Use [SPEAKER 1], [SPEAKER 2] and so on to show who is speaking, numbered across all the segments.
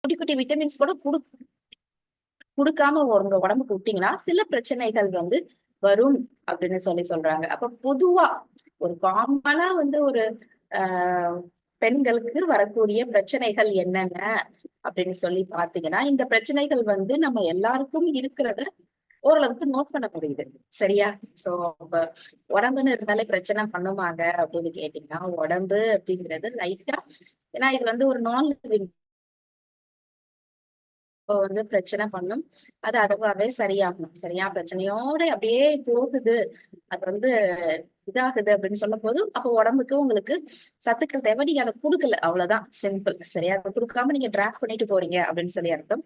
[SPEAKER 1] குட்டி குட்டி விட்டமின்ஸ் கூட கொடுக்காம உங்க உடம்புக்கு விட்டீங்கன்னா சில பிரச்சனைகள் வந்து வரும் அப்படின்னு சொல்றாங்க. அப்ப பொதுவா ஒரு காமனா வந்து ஒரு ஆஹ் பெண்களுக்கு வரக்கூடிய பிரச்சனைகள் என்னென்ன அப்படின்னு சொல்லி பாத்தீங்கன்னா, இந்த பிரச்சனைகள் வந்து நம்ம எல்லாருக்கும் இருக்கிறத ஓரளவுக்கு நோட் பண்ண முடியுது. சரியா? சோ இப்ப உடம்புன்னு இருந்தாலே பிரச்சனை பண்ணுவாங்க அப்படின்னு கேட்டீங்கன்னா, உடம்பு அப்படிங்கிறது லைட்டா, ஏன்னா இது வந்து ஒரு நான் லிவிங் வந்து பிரச்சனை பண்ணும். அது அதுவாவே சரியாகணும். சரியா? பிரச்சனையோட அப்படியே போகுது, அது வந்து இதாகுது அப்படின்னு சொல்லும் போது, அப்ப உடம்புக்கு உங்களுக்கு சத்துக்கள் தேவை, நீங்க அதை கொடுக்கல, அவ்வளவுதான், சிம்பிள். சரியா? அதை கொடுக்காம நீங்க டிராக் பண்ணிட்டு போறீங்க அப்படின்னு சொல்லி அர்த்தம்.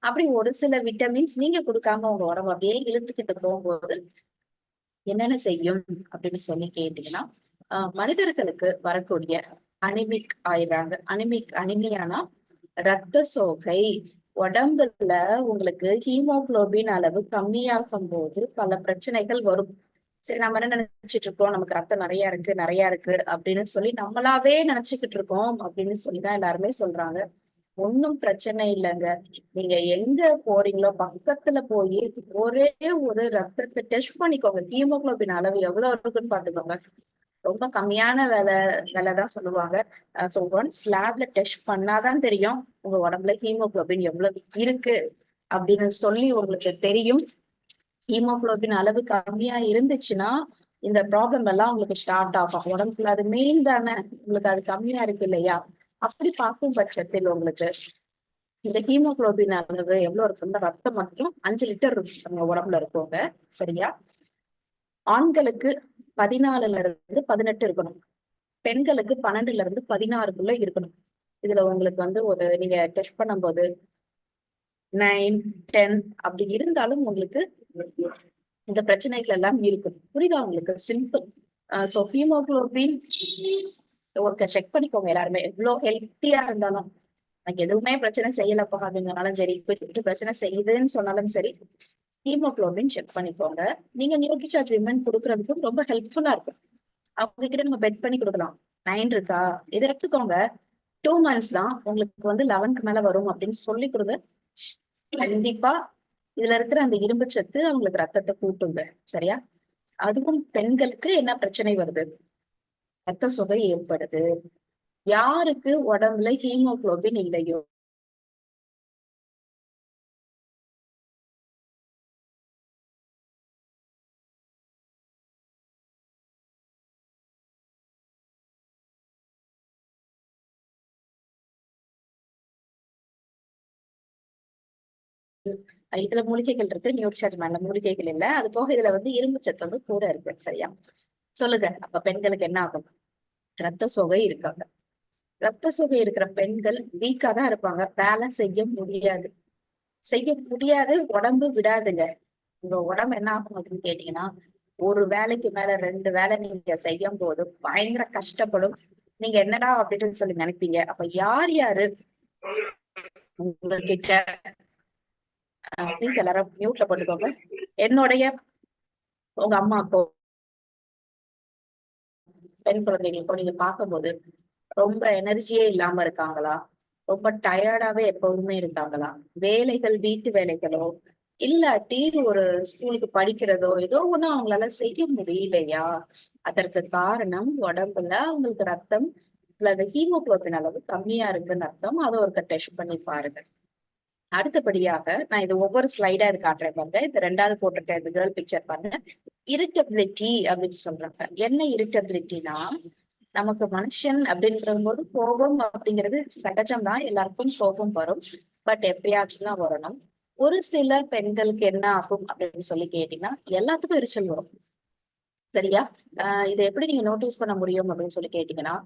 [SPEAKER 1] அப்படி ஒரு சில விட்டமின்ஸ் நீங்க கொடுக்காம உங்க உடம்பு அப்படியே இழுத்துக்கிட்டு போகும்போது என்னென்ன செய்யும் அப்படின்னு சொல்லி கேட்டீங்கன்னா, மனிதர்களுக்கு வரக்கூடிய அனிமிக் ஆயிடுறாங்க. அனிமியானா ரத்த சோகை. உடம்புல உங்களுக்கு ஹீமோகுளோபின் அளவு கம்மியாகும் போது பல பிரச்சனைகள் வரும். சரி, நம்ம என்ன நினைச்சிட்டு இருக்கோம், நமக்கு ரத்தம் நிறைய இருக்கு அப்படின்னு சொல்லி நம்மளாவே நினைச்சுக்கிட்டு இருக்கோம் அப்படின்னு சொல்லிதான் எல்லாருமே சொல்றாங்க. ஒன்னும் பிரச்சனை இல்லைங்க. நீங்க எங்க போறீங்களோ பக்கத்துல போய் ஒரே ஒரு ரத்தத்தை டெஸ்ட் பண்ணிக்கோங்க. ஹீமோகுளோபின் அளவு எவ்வளவு இருக்குன்னு பாத்துக்கோங்க. ரொம்ப கம்மியான வேலைதான் சொல்லுவாங்க. சோ ஒன்ஸ் லேப்ல டெஸ்ட் பண்ணாதான் தெரியும் உங்க உடம்புல ஹீமோகுளோபின் எவ்வளவு இருக்கு அப்படின்னு சொல்லி உங்களுக்கு தெரியும். ஹீமோகுளோபின் அளவு கம்மியா இருந்துச்சுன்னா இந்த ப்ராப்ளம் எல்லாம் உங்களுக்கு ஸ்டார்ட் ஆகும் உடம்புல. அது மெயின் தானே, உங்களுக்கு அது கம்மியா இருக்கு இல்லையா? அப்படி பார்க்கும் பட்சத்தில் உங்களுக்கு இந்த ஹீமோகுளோபின் அளவு எவ்வளவு இருக்குன்னா, ரத்தம் மட்டும் 5 லிட்டர் நம்ம உடம்புல இருக்கோங்க. சரியா? ஆண்களுக்கு 14ல இருந்து 18 இருக்கணும், பெண்களுக்கு 12ல இருந்து 16க்குள்ள இருக்கணும். இதுல உங்களுக்கு வந்து ஒரு நீங்க டெஸ்ட் பண்ணும்போது 9, 10 அப்படி இருந்தாலும் உங்களுக்கு இந்த பிரச்சனைகள் எல்லாம் இருக்கும். புரியுதா உங்களுக்கு? சிம்பிள். சோ ஹீமோகுளோபின் ஒரு செக் பண்ணிக்கோங்க. எல்லாருமே எவ்வளவு ஹெல்த்தியா இருந்தாலும், எனக்கு எதுவுமே பிரச்சனை செய்யலப்பா அப்படின்னாலும் சரி, பிரச்சனை செய்யுதுன்னு சொன்னாலும் சரி, ஹீமோகுளோபின் செக் பண்ணிக்கோங்க. நீங்க நியூட்ரிசார்ஜ் விமன் கொடுக்கறதுக்கும் ரொம்ப ஹெல்ப்ஃபுல்லா இருக்கும். அவங்க கிட்ட நம்ம பெட் பண்ணி கொடுக்கலாம். 9 இருக்கா, இதை எடுத்துக்கோங்க, 2 months தான், உங்களுக்கு வந்து 11க்கு மேல வரும் அப்படின்னு சொல்லி கொடுங்க. கண்டிப்பா இதுல இருக்கிற அந்த இரும்பு சத்து அவங்களுக்கு ரத்தத்தை கூட்டுங்க. சரியா? அதுவும் பெண்களுக்கு என்ன பிரச்சனை வருது, ரத்த சோகை ஏற்படுது. யாருக்கு உடம்புல ஹீமோகுளோபின் இல்லையோ இதுல மூலிகைகள் இருக்கு, நியூட்ரிசார்ஜ் மேல மூலிகைகள் இல்ல. அது போக இதுல வந்து இரும்பு சத்து வந்து கூட இருக்கு. சரியா? சொல்லுங்க, அப்ப பெண்களுக்கு என்ன ஆகும்? ரத்த சோகை இருக்காங்க. ரத்த சோகை இருக்கிற பெண்கள் வீக்கா தான் இருப்பாங்க. வேலை செய்ய முடியாது, உடம்பு விடாதுங்க. உங்க உடம்பு என்ன ஆகும் அப்படின்னு கேட்டீங்கன்னா, ஒரு வேலைக்கு மேல 2 வேலை நீங்க செய்யும் போது பயங்கர கஷ்டப்படும். நீங்க என்னடா அப்படின்னு சொல்லி நினைப்பீங்க. அப்ப யார் யாரு உங்ககிட்ட ப்ளீஸ் எல்லாரும் மியூட்ல போட்டுக்கோங்க. என்னுடைய உங்க அம்மாக்கோ பெண் குழந்தைகளுக்கோ நீங்க பார்க்கும்போது ரொம்ப எனர்ஜியே இல்லாம இருக்காங்களா, ரொம்ப டயர்டாவே எப்பவுமே இருக்காங்களா, வேலைகள் வீட்டு வேலைகளோ இல்லாட்டி ஒரு ஸ்கூலுக்கு படிக்கிறதோ ஏதோ ஒண்ணு அவங்களால செய்ய முடியலையா, அதற்கு காரணம் உடம்புல அவங்களுக்கு ரத்தம் ஹீமோகுளோபின் அளவு கம்மியா இருக்குன்னு அர்த்தம். அதை ஒரு டெஸ்ட் பண்ணி பாருங்க. அடுத்தபடியாக நான் இது ஒவ்வொரு ஸ்லைடா இது காட்டுறேன் பாருங்க. இது 2வது போட்டிருக்கேன், இந்த கேர்ள் பிக்சர் பாருங்க. இரிட்டபிலிட்டி அப்படின்னு சொல்றாங்க. என்ன இரிட்டபிலிட்டினா, நமக்கு மனுஷன் அப்படின்ற போது கோபம் அப்படிங்கிறது சகஜம் தான், எல்லாருக்கும் கோபம் வரும். பட் எப்பயாச்சும் தான் வரணும். ஒரு சில பெண்களுக்கு என்ன ஆகும் அப்படின்னு சொல்லி கேட்டீங்கன்னா, எல்லாத்துக்கும் எரிச்சல் வரும். சரியா? இதை எப்படி நீங்க நோட்டீஸ் பண்ண முடியும் அப்படின்னு சொல்லி கேட்டீங்கன்னா,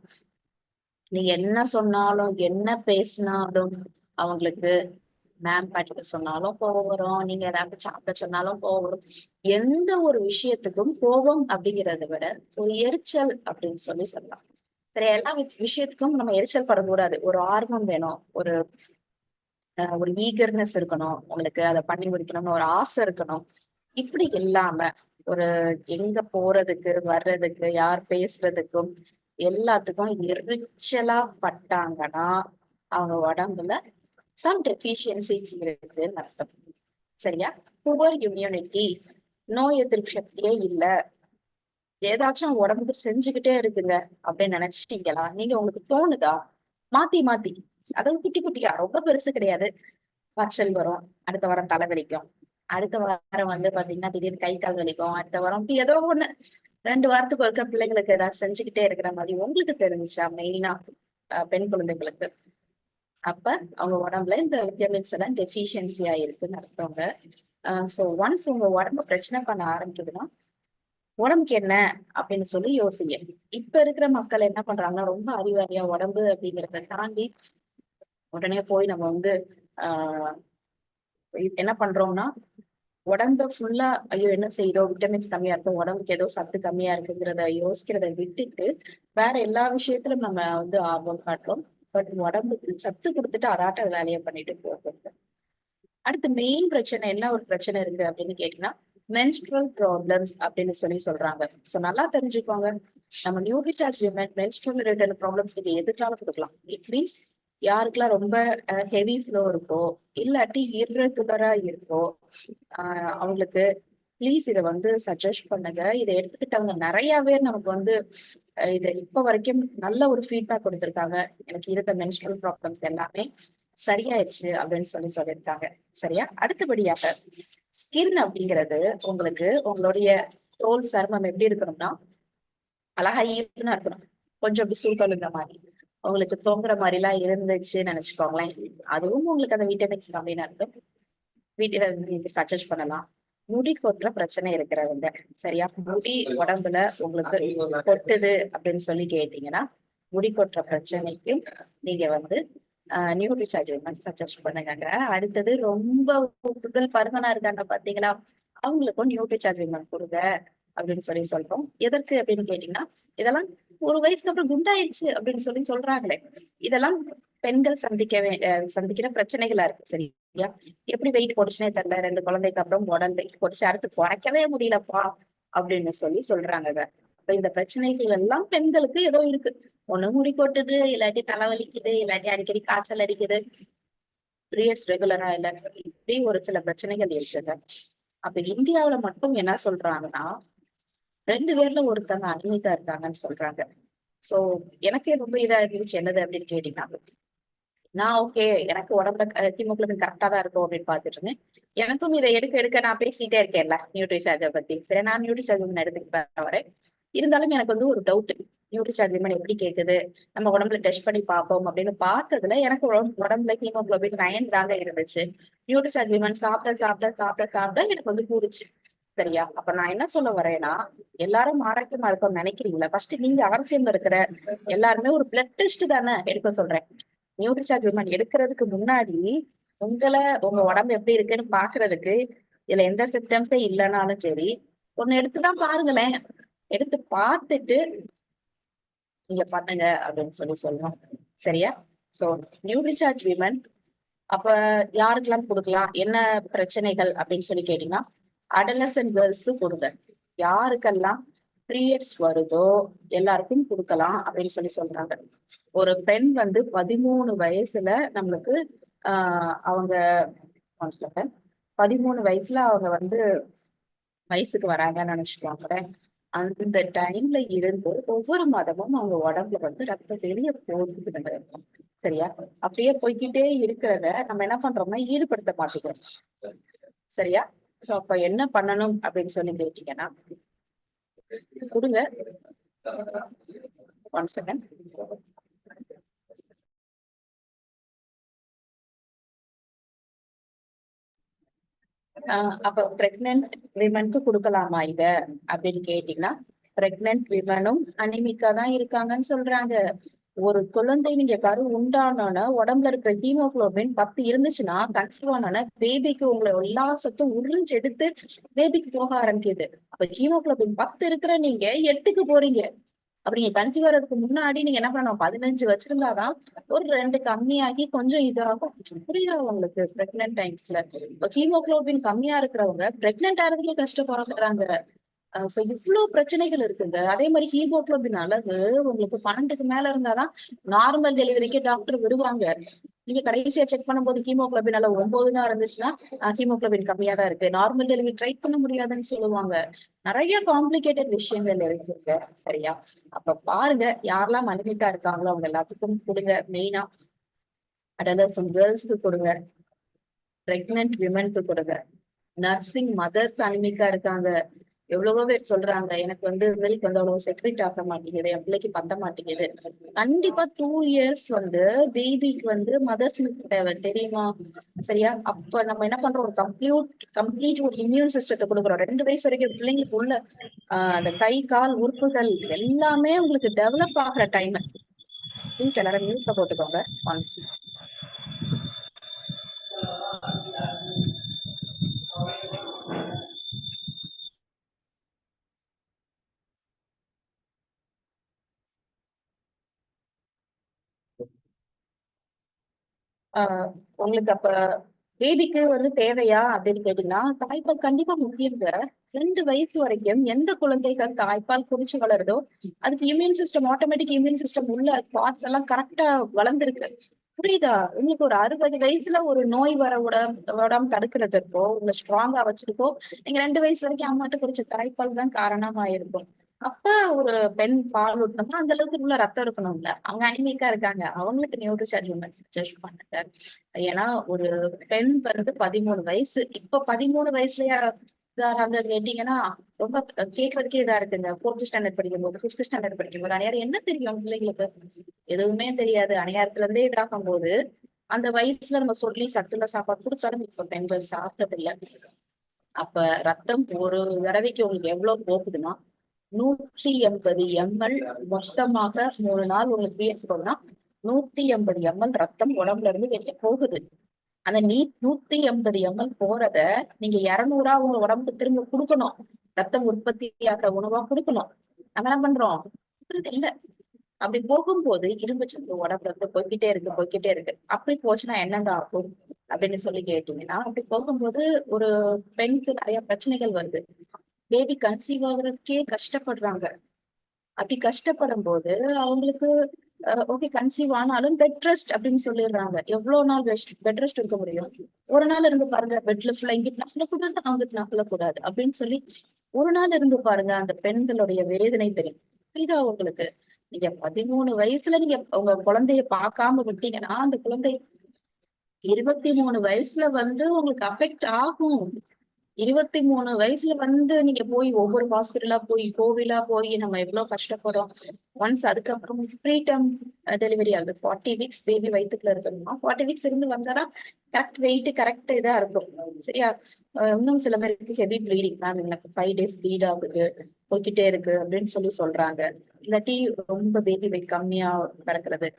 [SPEAKER 1] நீங்க என்ன சொன்னாலும் என்ன பேசினாலும் அவங்களுக்கு, மேம் படிக்க சொன்னாலும் கோவம் வரும், நீங்க ஏதாவது சாப்பிட சொன்னாலும் கோவம் வரும். எந்த ஒரு விஷயத்துக்கும் கோபம் அப்படிங்கிறத விட ஒரு எரிச்சல் அப்படின்னு சொல்லி சொல்லலாம். சரி, எல்லா விஷயத்துக்கும் நம்ம எரிச்சல் படக்கூடாது. ஒரு ஆர்வம் வேணும், ஒரு ஈகர்னஸ் இருக்கணும், உங்களுக்கு அதை பண்ணி முடிக்கணும்னு ஒரு ஆசை இருக்கணும். இப்படி இல்லாம ஒரு எங்க போறதுக்கு வர்றதுக்கு யார் பேசுறதுக்கும் எல்லாத்துக்கும் எரிச்சலா பட்டாங்கன்னா அவங்க உடம்புல சம் டெஃபிஷியன்சிஸ் இருக்குன்னு அர்த்தம். சரியா? புவர் இம்யூனிட்டி, நோய் எதிர்ப்பு சக்தியே இல்ல, ஏதாச்சும் உடம்புக்கு செஞ்சுக்கிட்டே இருக்குங்க அப்படின்னு நினைச்சிட்டீங்களா? நீங்க உங்களுக்கு தோணுதா? மாத்தி மாத்தி, அதாவது குட்டி குட்டியா, ரொம்ப பெருசு கிடையாது. காய்ச்சல் வரும், அடுத்த வாரம் தலைவலிக்கும், அடுத்த வாரம் பாத்தீங்கன்னா திடீர்னு கை கால் வலிக்கும், அடுத்த வாரம் ஏதோ ஒண்ணு 2 வாரத்துக்கு ஒருக்க பிள்ளைங்களுக்கு ஏதாவது செஞ்சுக்கிட்டே இருக்கிற மாதிரி உங்களுக்கு தெரிஞ்சுச்சா? மெயினா பெண் குழந்தைகளுக்கு. அப்ப அவங்க உடம்புல இந்த விட்டமின்ஸ் எல்லாம் டெஃபிஷியன்சியா இருக்குன்னு அர்த்தவங்க. சோ ஒன்ஸ் உங்க உடம்பு பிரச்சனை பண்ண ஆரம்பிக்குதுன்னா உடம்புக்கு என்ன அப்படின்னு சொல்லி யோசிங்க. இப்ப இருக்கிற மக்கள் என்ன பண்றாங்கன்னா, ரொம்ப அறிவாளியா உடம்பு அப்படிங்கறத தாண்டி உடனே போய் நம்ம ஆஹ் என்ன பண்றோம்னா, உடம்ப ஃபுல்லா ஐயோ என்ன செய்யுதோ, விட்டமின்ஸ் கம்மியா இருக்கும், உடம்புக்கு ஏதோ சத்து கம்மியா இருக்குங்கிறத யோசிக்கிறத விட்டுட்டு வேற எல்லா விஷயத்திலும் நம்ம ஆர்வம் காட்டுறோம். பட் உடம்புக்கு சத்து கொடுத்துட்டு அதாட்ட வேலையை பண்ணிட்டு போகிறது. அடுத்து மெயின் பிரச்சனை என்ன ஒரு பிரச்சனை இருக்கு அப்படின்னு கேட்டீங்கன்னா, மென்ஸ்ட்ரல் ப்ராப்ளம்ஸ் அப்படின்னு சொல்றாங்க. சோ நல்லா தெரிஞ்சுக்கோங்க, நம்ம நியூட்ரிசார்ஜ் மென்ஸ்ட்ரல் ரிலேட்டட் ப்ராப்ளம்ஸ் இது எதுக்காக கொடுக்கலாம். இட் மீன்ஸ் யாருக்கெல்லாம் ரொம்ப ஹெவி ஃப்ளோ இருக்கோ, இல்லாட்டி இர்ரெகுலரா இருக்கோ, அவங்களுக்கு ப்ளீஸ் இதை சஜஸ்ட் பண்ணுங்க. இதை எடுத்துக்கிட்டவங்க நிறைய பேர் நமக்கு இதை இப்ப வரைக்கும் நல்ல ஒரு ஃபீட்பேக் கொடுத்திருக்காங்க. எனக்கு இருக்க மென்ஸ்ட்ரல் ப்ராப்ளம்ஸ் எல்லாமே சரியாயிருச்சு அப்படின்னு சொல்லியிருக்காங்க. சரியா? அடுத்தபடியாக ஸ்கின் அப்படிங்கிறது உங்களுக்கு உங்களுடைய தோல் சருமம் எப்படி இருக்கணும்னா அழகா ஈவனா இருக்கணும். கொஞ்சம் அப்படி சூழ்கொழுந்த மாதிரி உங்களுக்கு தொங்குற மாதிரி எல்லாம் இருந்துச்சுன்னு நினைச்சுக்கோங்களேன், அதுவும் உங்களுக்கு அந்த விட்டமின்ஸ் கம்மியா இருக்கும். வீட்டுல சஜஸ்ட் பண்ணலாம். முடி கொட்டுற பிரச்சனை இருக்கிறவங்க, சரியா? முடி உடம்புல உங்களுக்கு கொட்டுது அப்படின்னு சொல்லி கேட்டீங்கன்னா, முடி கொட்டுற பிரச்சனைக்கும் நீங்க நியூட்ரிசார்ஜ் சஜஸ்ட் பண்ணுங்க. அடுத்தது ரொம்ப உடல் பருமனா இருக்காங்க பாத்தீங்களா, அவங்களுக்கும் நியூட்ரிசார்ஜ் கொடுங்க அப்படின்னு சொல்றோம். எதற்கு அப்படின்னு கேட்டீங்கன்னா, இதெல்லாம் ஒரு வயசுக்கு அப்புறம் குண்டாயிருச்சு அப்படின்னு சொல்றாங்களே, இதெல்லாம் பெண்கள் சந்திக்கிற பிரச்சனைகளா இருக்கு. சரியா? எப்படி வெயிட் போட்டுச்சுனே தெரியல, 2 குழந்தைக்கு அப்புறம் உடல் வெயிட் போட்டுச்சு, அடுத்து குறைக்கவே முடியலப்பா அப்படின்னு சொல்றாங்க. அப்ப இந்த பிரச்சனைகள் எல்லாம் பெண்களுக்கு ஏதோ இருக்கு. ஒண்ணு முடி கொட்டுது, இல்லாட்டி தலைவலிக்குது, இல்லாட்டி அடிக்கடி காய்ச்சல் அடிக்குது, பீரியட்ஸ் ரெகுலரா இல்ல, இப்படி ஒரு சில பிரச்சனைகள் இருக்குது. அப்ப இந்தியாவுல மட்டும் என்ன சொல்றாங்கன்னா, 2 பேர்ல ஒருத்தவங்க அனிமிக்கா இருக்காங்கன்னு சொல்றாங்க. சோ எனக்கே ரொம்ப இதா இருந்துச்சு. என்னது அப்படின்னு கேட்டீங்கன்னா, நான் ஓகே, எனக்கு உடம்புல ஹீமோகுளோபின் கரெக்டா தான் இருக்கும் அப்படின்னு பாத்துட்டு இருந்தேன். எனக்கும் இதை எடுக்க நான் பேசிட்டே இருக்கேன்ல நியூட்ரிசார்ஜை பத்தி. சரி, நான் நியூட்ரிசார்ஜ் எடுத்துக்கிட்டு வரேன். இருந்தாலும் எனக்கு ஒரு டவுட், நியூட்ரிசார்ஜ் எப்படி கேக்குது, நம்ம உடம்புல டெஸ்ட் பண்ணி பார்ப்போம் அப்படின்னு பார்த்ததுல எனக்கு உடம்புல ஹீமோகுளோபின் 9 தாங்க இருந்துச்சு. நியூட்ரிசார்ஜ் சாப்பிட சாப்பிட சாப்பிட சாப்பிட எனக்கு கூடுச்சு. சரியா? அப்ப நான் என்ன சொல்ல வரேன்னா, எல்லாரும் ஆரோக்கியமா இருக்கணும்னு நினைக்கிறீங்களா? ஃபர்ஸ்ட் நீங்க அவசியம் இருக்கிற எல்லாருமே ஒரு பிளட் டெஸ்ட் தானே எடுக்க சொல்றேன். நியூட்ரிசார்ஜ் எடுக்கிறதுக்கு முன்னாடி உங்க உடம்பு எப்படி இருக்குன்னு பாக்குறதுக்கு, இதுல எந்த சிம்டம்ஸே இல்லைனாலும் சரி, ஒண்ணு எடுத்துதான் பாருங்களேன். எடுத்து பார்த்துட்டு நீங்க பண்ணுங்க அப்படின்னு சொல்றோம். சரியா? சோ நியூட்ரிசார்ஜ் விமன் அப்ப யாருக்கெல்லாம் கொடுக்கலாம், என்ன பிரச்சனைகள் அப்படின்னு கேட்டீங்கன்னா, அடலசன்ட் கேர்ள்ஸ்க்கு கொடுங்க. யாருக்கெல்லாம் பீரியட்ஸ் வருதோ எல்லாருக்கும் கொடுக்கலாம் அப்படின்னு சொல்றாங்க. ஒரு பெண் 13 வயசுல நம்மளுக்கு அவங்க 13 வயசுல அவங்க வயசுக்கு வராங்கன்னு நினைச்சுக்கோங்க. அந்த டைம்ல இருந்து ஒவ்வொரு மாதமும் அவங்க உடம்புல ரத்தம் வெளியே போகுது. சரியா? அப்படியே போய்கிட்டே இருக்கிறத நம்ம என்ன பண்றோம்னா ஈடுபடுத்த மாட்டேங்கிறோம். சரியா? சோ அப்ப என்ன பண்ணணும் அப்படின்னு கேட்டீங்கன்னா, கொடுங்க. 1 செகண்ட். அப்ப பிரெக்னென்ட் விமனுக்கு கொடுக்கலாமா இத அப்படின்னு கேட்டீங்கன்னா, பிரெக்னென்ட் விமனும் அனிமிக்கா தான் இருக்காங்கன்னு சொல்றாங்க. ஒரு குழந்தை நீங்க கரு உண்டானோன்னா உடம்புல இருக்கிற ஹீமோகுளோபின் 10 இருந்துச்சுன்னா, கன்சீவ் ஆனோன்னா பேபிக்கு உங்களை எல்லா சத்தும் உறிஞ்சு எடுத்து பேபிக்கு போக ஆரம்பிக்குது. அப்ப ஹீமோகுளோபின் 10 இருக்கிற நீங்க 8க்கு போறீங்க. அப்ப நீங்க கன்சீவ் ஆறதுக்கு முன்னாடி நீங்க என்ன பண்ணணும், 15 வச்சிருந்தாதான் ஒரு 2 கம்மியாகி கொஞ்சம் இதாகும். புரியுதா உங்களுக்கு? பிரெக்னென்ட் டைம்ஸ்ல ஹீமோகுளோபின் கம்மியா இருக்கிறவங்க பிரெக்னென்ட் ஆறதுக்கே கஷ்டப்படுறாங்க. சோ இவ்வளவு பிரச்சனைகள் இருக்குங்க. அதே மாதிரி ஹீமோகுளோபின் அளவு உங்களுக்கு 12க்கு மேல இருந்தாதான் நார்மல் டெலிவரிக்கு டாக்டர் விடுவாங்க. நீங்க கடைசியா செக் பண்ணும்போது ஹீமோகுளோபின் அளவு 9 தான் இருந்துச்சுன்னா ஹீமோகுளோபின் கம்மியா தான் இருக்கு. நார்மல் டெலிவரி ட்ரை பண்ண முடியாதுன்னு சொல்லுவாங்க. நிறைய காம்ப்ளிகேட்டட் விஷயங்கள் இருக்குங்க. சரியா? அப்ப பாருங்க, யாரெல்லாம் அனிமிக்கா இருக்காங்களோ அவங்க எல்லாத்துக்கும் கொடுங்க. மெயினா அடலசன்ட் கேர்ள்ஸ்க்கு கொடுங்க, பிரெக்னன்ட் விமனுக்கு கொடுங்க, நர்சிங் மதர்ஸ் அனிமிக்கா இருக்காங்க. எவ்வளவோ பேர் சொல்றாங்க, எனக்கு வந்து மில்க் வந்து அவ்வளவு செக்ரெட் ஆக மாட்டேங்குது, என் பிள்ளைக்கு பத்த மாட்டேங்குது. கண்டிப்பா 2 இயர்ஸ் வந்து பேபிக்கு வந்து மதர்ஸ் மில்க் தேவை, தெரியுமா? சரியா? அப்ப நம்ம என்ன பண்றோம், ஒரு கம்ப்ளீட் ஒரு இம்யூன் சிஸ்டத்தை கொடுக்குறோம். 2 வயசு வரைக்கும் பிள்ளைங்களுக்கு உள்ள அந்த கை கால் உறுப்புகள் எல்லாமே உங்களுக்கு டெவலப் ஆகிற டைம். ப்ளீஸ் எல்லாரும் மியூட்ல போட்டுக்கோங்க ஒன்ஸ். உங்களுக்கு அப்ப பேபிக்கு வந்து தேவையா அப்படின்னு கேட்டீங்கன்னா, தாய்ப்பால் கண்டிப்பா முக்கியங்க. 2 வயசு வரைக்கும் எந்த குழந்தைகள் தாய்ப்பால் குடிச்சு வளருதோ அதுக்கு immune system, automatic immune system உள்ள பார்ட்ஸ் எல்லாம் கரெக்டா வளர்ந்துருக்கு. புரியுதா? உங்களுக்கு ஒரு 60 வயசுல ஒரு நோய் விடாம தடுக்கிறதுக்கோ உங்களை ஸ்ட்ராங்கா வச்சிருக்கோ நீங்க 2 வயசு வரைக்கும் அம்மாட்ட குடிச்ச தாய்ப்பால் தான் காரணமா இருக்கும். அப்ப ஒரு பெண் பால் ஊட்டணும்னா அந்த அளவுக்கு உள்ள ரத்தம் இருக்கணும்ல. அவங்க அனிமிக்கா இருக்காங்க, அவங்களுக்கு நியூட்ரிஷன் சஜஸ்ட் பண்ணுங்க. ஏன்னா ஒரு பெண் வந்து 13 வயசு, இப்ப 13 வயசுலயா இதாங்க கேட்டீங்கன்னா ரொம்ப கேட்கறதுக்கே இதா இருக்குங்க. 4th ஸ்டாண்டர்ட் படிக்கும்போது, 5th ஸ்டாண்டர்ட் படிக்கும்போது அநியாரம் என்ன தெரியும் பிள்ளைங்களுக்கு? எதுவுமே தெரியாது. அநியாரத்துல இருந்தே இதாகும் போது அந்த வயசுல நம்ம சொல்லி சத்துள்ள சாப்பாடு கொடுத்தாலும் இப்ப பெண்கள் சாப்பிட்டது இல்ல. அப்ப ரத்தம் ஒரு தடவைக்கு உங்களுக்கு எவ்வளவு போகுதுன்னா 180 ml மொத்தமாக 3 நாள் உங்களுக்கு பீரியட்ஸ் போகுதுன்னா 180 ml ரத்தம் உடம்புல இருந்து வெளியே போகுது. அந்த 180 ml போறத நீங்க 200 உங்க உடம்புக்கு திரும்ப கொடுக்கணும். ரத்தம் உற்பத்தி ஆகிற உணவா கொடுக்கணும். நம்ம என்ன பண்றோம்? இல்ல. அப்படி போகும்போது இரும்பு சத்து உடம்புல இருந்து போய்கிட்டே இருக்கு. அப்படி போச்சுன்னா என்னங்க ஆகும் அப்படின்னு சொல்லி கேட்டீங்கன்னா, அப்படி போகும்போது ஒரு பெண்ணுக்கு நிறைய பிரச்சனைகள் வருது. பேபி கன்சீவ் ஆகுறதுக்கே கஷ்டப்படுறாங்க. அப்படி கஷ்டப்படும் போது அவங்களுக்கு ஓகே கன்சீவ் ஆனாலும் பெட் ரெஸ்ட் அப்படின்னு சொல்லிடுறாங்க. எவ்வளவு நாள் பெட் ரெஸ்ட் இருக்க முடியும்? ஒரு நாள் இருந்து பாருங்க, பெட்ல ஃபுல்லா இங்கிட்டு நகல கூடாது, அங்கிட்டு நகல கூடாது அப்படின்னு சொல்லி ஒரு நாள் இருந்து பாருங்க, அந்த பெண்களுடைய வேதனை தெரியும். புரியுதா உங்களுக்கு? நீங்க 13 வயசுல நீங்க உங்க குழந்தைய பார்க்காம விட்டீங்கன்னா அந்த குழந்தை 23 வயசுல வந்து உங்களுக்கு அஃபெக்ட் ஆகும். 23 வயசுல வந்து நீங்க போய் ஒவ்வொரு ஹாஸ்பிட்டலா போய் கோவிலா போய் நம்ம எவ்வளவு கஷ்டப்படுறோம். ஒன்ஸ் அதுக்கப்புறம் ப்ரீடம் டெலிவரி ஆகுது, 40 வீக்ஸ் பேபி வயிற்றுக்குள்ள இருக்கணுமா, 40 வீக்ஸ் இருந்து வந்தாதான் கரெக்ட் வெயிட் கரெக்ட் இதா இருக்கும். சரியா? இன்னும் சில பேருக்கு ஹெவி ப்ளீடிங், மேம் எனக்கு 5 days ப்ளீட் ஆகுது, போய்கிட்டே இருக்கு அப்படின்னு சொல்றாங்க. இல்லாட்டி ரொம்ப பேபி வெயிட் கம்மியா கிடக்குறது.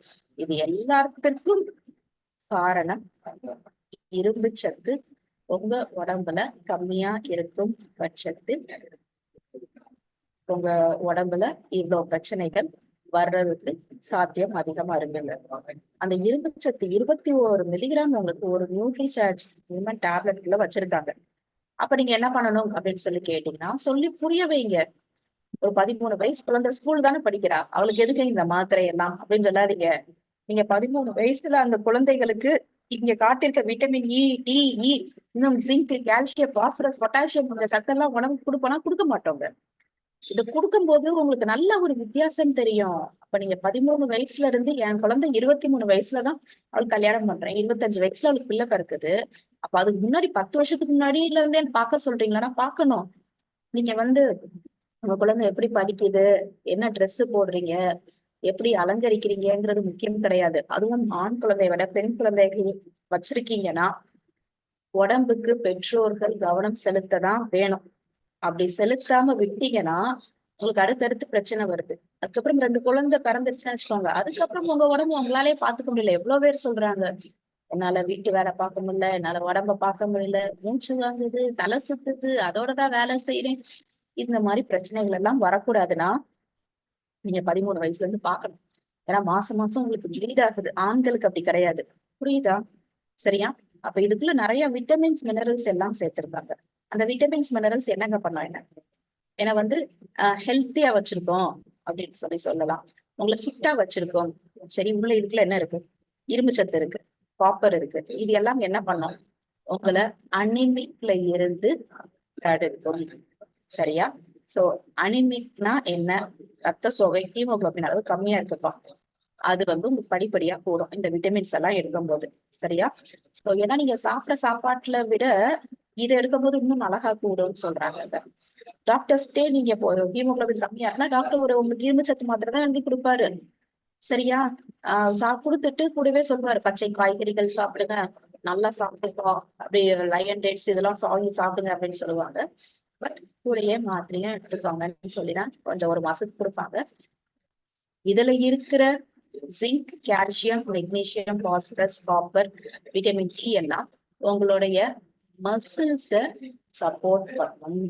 [SPEAKER 1] இது எல்லாத்துக்கும் காரணம் இரும்பு சத்து உங்க உடம்புல கம்மியா இருக்கும் பட்சத்தில் உங்க உடம்புல இவ்வளவு பிரச்சனைகள் வர்றதுக்கு சாத்தியம் அதிகமா இருக்குங்க. அந்த இரும்பு சத்து 21 மில்லிகிராம் உங்களுக்கு ஒரு நியூட்ரிசார்ஜ் டேப்லெட்ல வச்சிருக்காங்க. அப்ப நீங்க என்ன பண்ணணும் அப்படின்னு சொல்லி கேட்டீங்கன்னா, சொல்லி புரிய வைங்க. ஒரு 13 வயசு குழந்தை ஸ்கூல் தானே படிக்கிறா, அவளுக்கு எதுக்கு இந்த மாத்திரை எல்லாம் அப்படின்னு சொல்லாதீங்க. நீங்க 13 வயசுல அந்த குழந்தைகளுக்கு இங்க காட்டிருக்க விட்டமின் இ, டி, இ, இன்னும் ஜிங்க், கால்சியம், பாஸ்பரஸ், பொட்டாசியம் இந்த சத்தெல்லாம் உடம்புக்கு கொடுப்போம்னா கொடுக்க மாட்டோங்க. இது கொடுக்கும்போது உங்களுக்கு நல்ல ஒரு வித்தியாசம் தெரியும். அப்ப நீங்க 13 வயசுல இருந்து, என் குழந்தை 23 வயசுலதான் அவளுக்கு கல்யாணம் பண்றேன், 25 வயசுல அவளுக்கு பிள்ளை பிறக்குது. அப்ப அதுக்கு முன்னாடி 10 வருஷத்துக்கு முன்னாடில இருந்தே பார்க்க சொல்றீங்களா? பார்க்கணும். நீங்க வந்து உங்க குழந்தை எப்படி படிக்குது, என்ன ட்ரெஸ் போடுறீங்க, எப்படி அலங்கரிக்கிறீங்கிறது முக்கியம் கிடையாது. அதுவும் ஆண் குழந்தைய விட பெண் குழந்தைகள் வச்சிருக்கீங்கன்னா உடம்புக்கு பெற்றோர்கள் கவனம் செலுத்ததான் வேணும். அப்படி செலுத்தாம விட்டீங்கன்னா உங்களுக்கு அடுத்தடுத்து பிரச்சனை வருது. அதுக்கப்புறம் 2 குழந்தை பிறந்துருச்சுன்னு வச்சுக்கோங்க, அதுக்கப்புறம் உங்க உடம்பு உங்களாலே பாத்துக்க முடியல. எவ்வளவு பேர் சொல்றாங்க, என்னால வீட்டு வேலை பார்க்க முடியல, என்னால உடம்ப பார்க்க முடியல, மூச்சு வாங்குது, தலை சுத்துது, அதோடதான் வேலை செய்யறேன். இந்த மாதிரி பிரச்சனைகள் எல்லாம் வரக்கூடாதுன்னா நீங்க 13 வயசுல இருந்து பாக்கணும். ஏன்னா மாசம் மாசம் உங்களுக்கு ப்ளீட் ஆகுது, ஆண்களுக்கு அப்படி கிடையாது. புரியுதா? சரியா? அப்ப இதுக்குள்ள நிறைய விட்டமின்ஸ் மினரல்ஸ் எல்லாம் சேர்த்திருக்காங்க. அந்த விட்டமின்ஸ் மினரல்ஸ் என்னங்க பண்ணோம், என்ன ஏன்னா வந்து ஹெல்த்தியா வச்சிருக்கோம் அப்படின்னு சொல்லலாம். உங்களை ஃபிட்டா வச்சிருக்கோம். சரி, உள்ள இதுக்குள்ள என்ன இருக்கு? இரும்பு சத்து இருக்கு. காப்பர் இருக்கு. இது எல்லாம் என்ன பண்ணும், உங்களை அனிமிக்ல இருந்து தடுக்கும். சரியா? சோ அனிமிக்னா என்ன, ரத்த சோகை, ஹீமோகுளோபின் அளவு கம்மியா இருக்குப்பா, அது வந்து உங்களுக்கு படிப்படியா கூடும் இந்த விட்டமின்ஸ் எல்லாம் எடுக்கும் போது. சரியா? சோ ஏன்னா நீங்க சாப்பிட்ட சாப்பாட்டுல விட இதை எடுக்கும் போது இன்னும் அழகா கூடும்னு சொல்றாங்க. டாக்டர்ஸ்டே நீங்க இப்போ ஹீமோகுளோபின் கம்மியா இருக்குன்னா டாக்டர் உங்களுக்கு இரும்பு சத்து மாத்திரை தான் எழுதி கொடுப்பாரு. சரியா? கொடுத்துட்டு கூடவே சொல்லுவாரு பச்சை காய்கறிகள் சாப்பிடுங்க, நல்லா சாப்பிட்டுக்கோ, அப்படி லயன் டேட்ஸ் இதெல்லாம் சாப்பிடுங்க அப்படின்னு சொல்லுவாங்க. பட் கூடயே மாத்திரையும் எடுத்துக்கோங்கன்னு சொல்லிதான் கொஞ்சம் ஒரு மாசத்துக்கு கொடுப்பாங்க. இதுல இருக்கிற zinc, calcium, magnesium, phosphorus, copper, vitamin D எல்லாம் உங்களுடைய மசில்ஸ சப்போர்ட் பண்ணும்.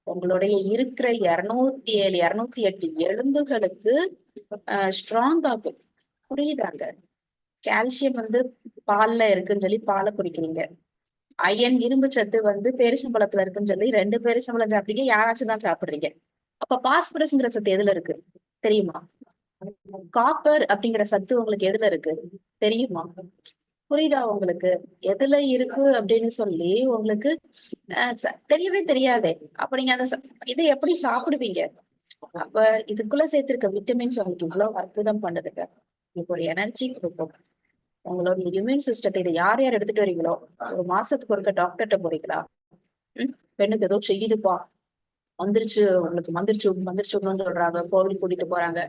[SPEAKER 1] உங்களுடைய இருக்கிற 207, 208 எலும்புகளுக்கு ஸ்ட்ராங் ஆகும். புரியுதாங்க? கால்சியம் வந்து பால்ல இருக்குன்னு சொல்லி பாலை குடிக்கிறீங்க. அயன், இரும்பு சத்து வந்து பேரிச்சம்பழத்துல இருக்குன்னு சொல்லி 2 பேரிச்சம்பழம் சாப்பிடுறீங்க, யாராச்சும் தான் சாப்பிடுறீங்க. அப்ப பாஸ்பரஸ்ங்கிற சத்து எதுல இருக்கு தெரியுமா? காப்பர் அப்படிங்கிற சத்து உங்களுக்கு எதுல இருக்கு தெரியுமா? புரியுதா உங்களுக்கு? எதுல இருக்கு அப்படின்னு சொல்லி உங்களுக்கு தெரியவே தெரியாதே. அப்ப நீங்க அந்த இதை எப்படி சாப்பிடுவீங்க? அப்ப இதுக்குள்ள சேர்த்திருக்க விட்டமின்ஸ் உங்களுக்கு இவ்வளவு அற்புதம் பண்ணுதுங்க. உங்களுக்கு ஒரு எனர்ஜி கொடுக்கும். உங்களோட இம்யூன் சிஸ்டத்தை இதை யார் யார் எடுத்துட்டு வரீங்களோ, ஒரு மாசத்துக்கு ஒருக்க டாக்டர்கிட்ட போறீங்களா, பெண்ணுக்கு ஏதோ செய்யுதுப்பா, வந்துருச்சு, உங்களுக்கு வந்துருச்சுன்னு சொல்றாங்க, கோவில் கூட்டிட்டு போறாங்க,